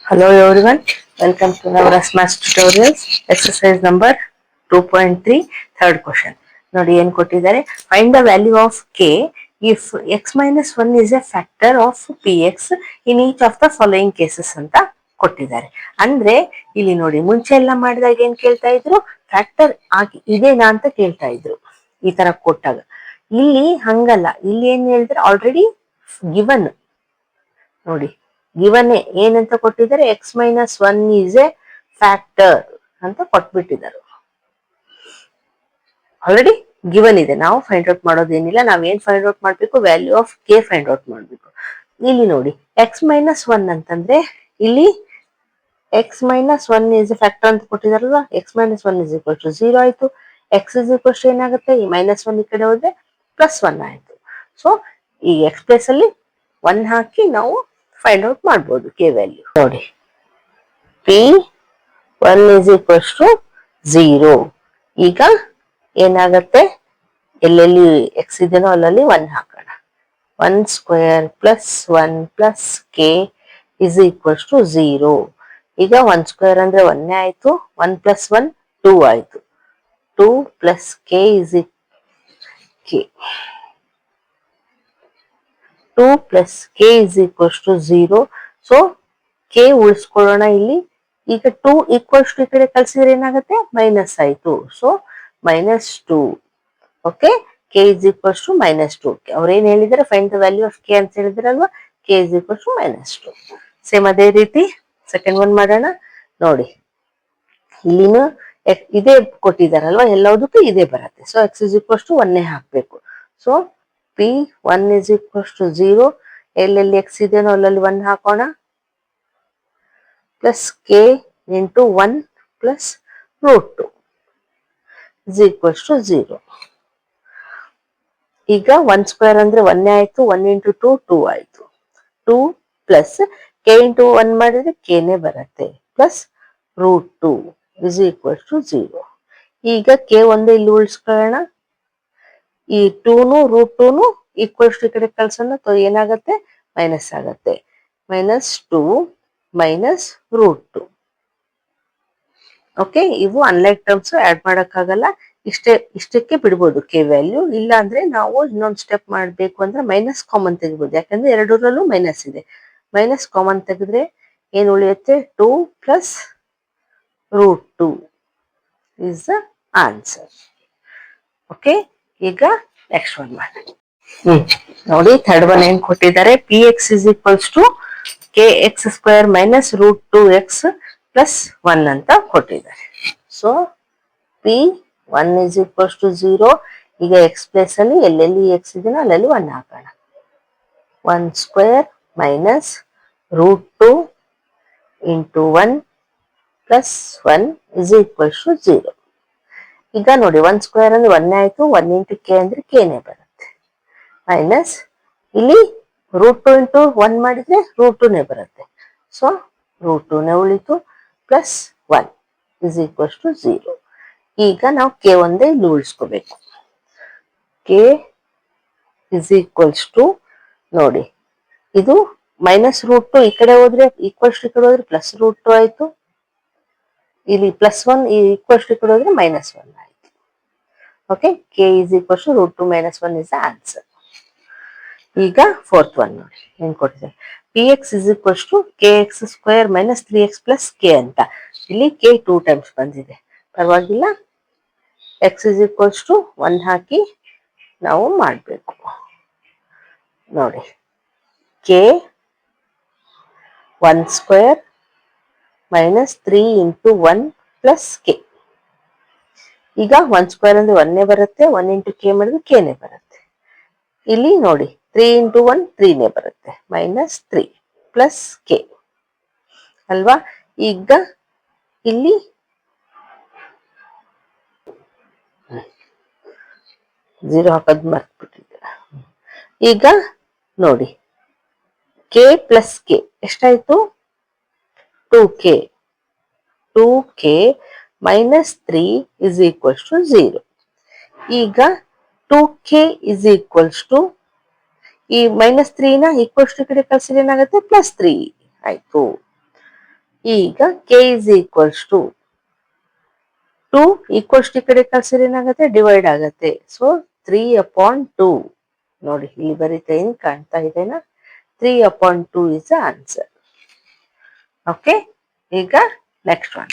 Hello everyone, welcome to Navras Maths Tutorials, exercise number 2.3, third question. ನೋಡಿ ಏನು ಕೊಟ್ಟಿದ್ದಾರೆ, find the value of k if x minus 1 is a factor of px in each of the following cases ಅಂತ ಕೊಟ್ಟಿದ್ದಾರೆ. ಅಂದ್ರೆ ಇಲ್ಲಿ ನೋಡಿ, ಮುಂಚೆ ಎಲ್ಲ ಮಾಡಿದಾಗ ಏನ್ ಕೇಳ್ತಾ ಇದ್ರು, ಫ್ಯಾಕ್ಟರ್ ಆಗಿ ಇದೇನಾ ಅಂತ ಕೇಳ್ತಾ ಇದ್ರು ಈ ತರ ಕೊಟ್ಟಾಗ. ಇಲ್ಲಿ ಹಂಗಲ್ಲ, ಇಲ್ಲಿ ಏನ್ ಹೇಳಿದ್ರೆ ಆಲ್ರೆಡಿ ಗಿವನ್ ನೋಡಿ, ಗಿವನ್ ಏನಂತ ಕೊಟ್ಟಿದ್ದಾರೆ, X minus 1 is a factor ಅಂತ ಕೊಟ್ಬಿಟ್ಟಿದ್ದಾರೆ. ಆಲ್ರೆಡಿ ಗಿವನ್ ಇದೆ, ನಾವು ಫೈಂಡ್ ಔಟ್ ಮಾಡೋದೇನಿಲ್ಲ. ನಾವೇನ್ ಫೈಂಡ್ ಔಟ್ ಮಾಡ್ಬೇಕು, value of K find out ಮಾಡ್ಬೇಕು. ಇಲ್ಲಿ ನೋಡಿ, ಎಕ್ಸ್ ಮೈನಸ್ 1 ಅಂತಂದ್ರೆ ಇಲ್ಲಿ X minus 1 is a factor ಅಂತ ಕೊಟ್ಟಿದಾರಲ್ವಾ, X minus 1 is equal to 0 ಆಯ್ತು. ಎಕ್ಸ್ ಇಸ್ ಈಕ್ವಲ್ ಟು ಏನಾಗುತ್ತೆ, ಈ ಮೈನಸ್ 1 ಈ ಕಡೆ ಹೋದ್ರೆ ಪ್ಲಸ್ 1 ಆಯ್ತು. ಸೊ ಈ ಎಕ್ಸ್ ಪ್ಲೇಸ್ ಅಲ್ಲಿ 1 ಹಾಕಿ ನಾವು ಫೈಂಡ್ ಔಟ್ ಮಾಡ್ಬೋದು ಕೆ ವ್ಯಾಲ್ಯೂ. ನೋಡಿ, ಪಿ 1 ಇಸ್ ಈಕ್ವಲ್ಸ್ ಟು 0. ಈಗ ಏನಾಗತ್ತೆ, ಎಲ್ಲೆಲ್ಲಿ ಎಕ್ಸ್ ಇದೆನೋ ಅಲ್ಲಲ್ಲಿ 1 ಹಾಕೋಣ. 1 square plus 1 plus K is equals to 0. ಈಗ 1 ಸ್ಕ್ವೇರ್ ಅಂದ್ರೆ 1 ಆಯ್ತು, 1 ಪ್ಲಸ್ 1 2 ಆಯ್ತು. 2 plus K is K, 2 plus K is equals to 0. So K ಉಳಿಸ್ಕೊಳ್ಳೋಣ ಇಲ್ಲಿ. ಈಗ 2 ಈಕ್ವಲ್ಸ್ ಟು ಈ ಕಡೆ ಕಳ್ಸಿದ್ರೆ ಏನಾಗುತ್ತೆ, ಮೈನಸ್ ಆಯ್ತು. So -2. Okay, K is equals to -2. ಅವ್ರೇನ್ ಹೇಳಿದಾರೆ, find the value of K ಅಂತ ಹೇಳಿದ್ರಲ್ವಾ, K is equals to -2. Same ಅದೇ ರೀತಿ ಸೆಕೆಂಡ್ ಒನ್ ಮಾಡೋಣ. ನೋಡಿ, ಇಲ್ಲಿನೂ ಇದೇ ಕೊಟ್ಟಿದಾರಲ್ವಾ, ಎಲ್ಲದಕ್ಕೂ ಇದೇ ಬರುತ್ತೆ. So X is equals to 1 ಹಾಕ್ಬೇಕು. So P 1 is equals to 0. ಎಲ್ಲೆಲ್ಲಿ ಎಕ್ಸ್ ಇದೆಯೋ ಅಲ್ಲಲ್ಲಿ 1 ಹಾಕೋಣ. Plus K into 1 plus root 2 is equals to 0. ಈಗ 1 ಸ್ಕ್ವೇರ್ ಅಂದ್ರೆ 1 ಆಯ್ತು, 1 ಇಂಟು 2 2 ಆಯ್ತು. 2 ಪ್ಲಸ್ ಕೆ ಇಂಟು 1 ಮಾಡಿದ್ರೆ ಕೆನೆ ಬರುತ್ತೆ, plus root 2 is equals to 0. ಈಗ ಕೆ ಒಂದೇ ಇಲ್ಲಿ ಉಳಿಸ್ಕೊಳ್ಳೋಣ. ಈ 2ನು ರೂಟ್ 2ನು ಈಕ್ವಲ್ಸ್ ಟು ಈ ಕಡೆ ಕಳ್ಸೋಣ. ಏನಾಗತ್ತೆ, ಮೈನಸ್ ಆಗತ್ತೆ. -2 ಮೈನಸ್ ರೂಟ್ 2. ಓಕೆ, ಇವು ಅನ್ಲೈಕ್ ಟರ್ಮ್ಸ್, ಆಡ್ ಮಾಡಕ್ಕಾಗಲ್ಲ. ಇಷ್ಟಕ್ಕೆ ಬಿಡ್ಬೋದು ಕೆ ವ್ಯಾಲ್ಯೂ. ಇಲ್ಲ ಅಂದ್ರೆ ನಾವು ಇನ್ನೊಂದು ಸ್ಟೆಪ್ ಮಾಡಬೇಕು ಅಂದ್ರೆ ಮೈನಸ್ ಕಾಮನ್ ತೆಗಿಬೋದು, ಯಾಕಂದ್ರೆ ಎರಡರಲ್ಲೂ ಮೈನಸ್ ಇದೆ. ಮೈನಸ್ ಕಾಮನ್ ತೆಗೆದ್ರೆ ಏನ್ ಉಳಿಯುತ್ತೆ, 2 plus root 2 is the answer. Okay, ಈಗ ನೆಕ್ಸ್ಟ್ ಒನ್ ಮಾಡಿ. ನೋಡಿ, ಥರ್ಡ್ ಒನ್ ಏನ್ ಕೊಟ್ಟಿದ್ದಾರೆ, P X is equals to K X square minus root 2x plus 1 ಅಂತ ಕೊಟ್ಟಿದ್ದಾರೆ. So P 1 is equals to 0. ಈಗ ಎಕ್ಸ್ ಪ್ಲೇಸ್ ಅಲ್ಲಿ ಎಲ್ಲೆಲ್ಲಿ ಎಕ್ಸ್ ಇದೆಯೋ ಅಲ್ಲೆಲ್ಲಿ 1 ಹಾಕೋಣ. 1 square minus root 2 into 1 plus 1 is equals to 0. ಈಗ ನೋಡಿ, 1 ಸ್ಕ್ವೇರ್ ಅಂದ್ರೆ 1 ಆಯ್ತು, 1 ಇಂಟು ಕೆ ಅಂದ್ರೆ ಕೆನೆ ಬರುತ್ತೆ. ಮೈನಸ್ ಇಲ್ಲಿ ರೂಟ್ 2 ಇಂಟು 1 ಮಾಡಿದ್ರೆ ರೂಟ್ 2ನೇ ಬರುತ್ತೆ. ಸೊ ರೂಟ್ 2ನೇ ಉಳಿತು, ಪ್ಲಸ್ 1 ಇಸ್ ಈಕ್ವಲ್ಸ್ ಟು 0. ಈಗ ನಾವು ಕೆ ಒಂದೇ ಇಲ್ಲಿ ಉಳಿಸ್ಕೋಬೇಕು. ಕೆ ಇಸ್ ಈಕ್ವಲ್ಸ್ ಟು, ನೋಡಿ ಇದು ಮೈನಸ್ ರೂಟ್ 2 ಈ ಕಡೆ ಹೋದ್ರೆ ಈಕ್ವಲ್ಸ್ ಟು ಈ ಕಡೆ ಹೋದ್ರೆ ಪ್ಲಸ್ ರೂಟ್ 2 ಆಯ್ತು. ಇಲ್ಲಿ ಪ್ಲಸ್ 1 ಈಕ್ವಲ್ಸ್ ಟು ಈ ಕಡೆ ಹೋದ್ರೆ -1 ಆಯ್ತು. Okay, K is equals to root 2 minus 1 is the answer. ಈಗ ಫೋರ್ತ್ ಒನ್ ನೋಡಿ, ಏನ್ ಕೊಟ್ಟಿದೆ, P X is equals to K X square minus 3x plus K ಅಂತ. ಇಲ್ಲಿ ಕೆ 2 ಟೈಮ್ಸ್ ಬಂದಿದೆ, ಪರವಾಗಿಲ್ಲ. ಎಕ್ಸ್ ಇಸ್ ಈಕ್ವಲ್ಸ್ ಟು 1 ಹಾಕಿ ನಾವು ಮಾಡಬೇಕು. ನೋಡಿ, K 1 square minus 3 into 1 plus K. ಈಗ 1 ಸ್ಕ್ವೇರ್ ಅಂದ್ರೆ 1ನೇ ಬರುತ್ತೆ, 1 ಇಂಟು ಕೆ ಮಾಡಿದ್ರೆ ಕೆನೆ ಬರುತ್ತೆ. ಇಲ್ಲಿ ನೋಡಿ, 3 ಇಂಟು 1 3ನೇ ಬರುತ್ತೆ, -3 ಪ್ಲಸ್ ಕೆ ಅಲ್ವಾ. ಈಗ ಇಲ್ಲಿ 0 ಹಾಕೋದು ಮರ್ತ್ಬಿಟ್ಟಿದ್ದೀರ. ಈಗ ನೋಡಿ, ಕೆ ಪ್ಲಸ್ ಕೆ ಎಷ್ಟಾಯ್ತು, 2k. 2k minus 3 is equals to 0. ಈಗ 2k ಇಸ್ ಈಕ್ವಲ್ಸ್ ಟು, ಈ -3ನ ಈಕ್ವಲ್ಸ್ ಟು ಕಡೆ ಕಳ್ಸಿದ್ರೆ ಏನಾಗುತ್ತೆ, +3 ಆಯ್ತು. ಈಗ K is equals to 2 equals ಈ ಕಡೆ ಕಳ್ಸಿದ್ರೆ ಏನಾಗುತ್ತೆ ಡಿವೈಡ್ ಆಗುತ್ತೆ. ಸೊ 3/2 ನೋಡಿ ಇಲ್ಲಿ ಬರೀತಾ ಏನ್ ಕಾಣ್ತಾ ಇದೆನಾ 3/2 ಇಸ್ ದ ಆನ್ಸರ್. ಓಕೆ, ಈಗ ನೆಕ್ಸ್ಟ್ ಒನ್.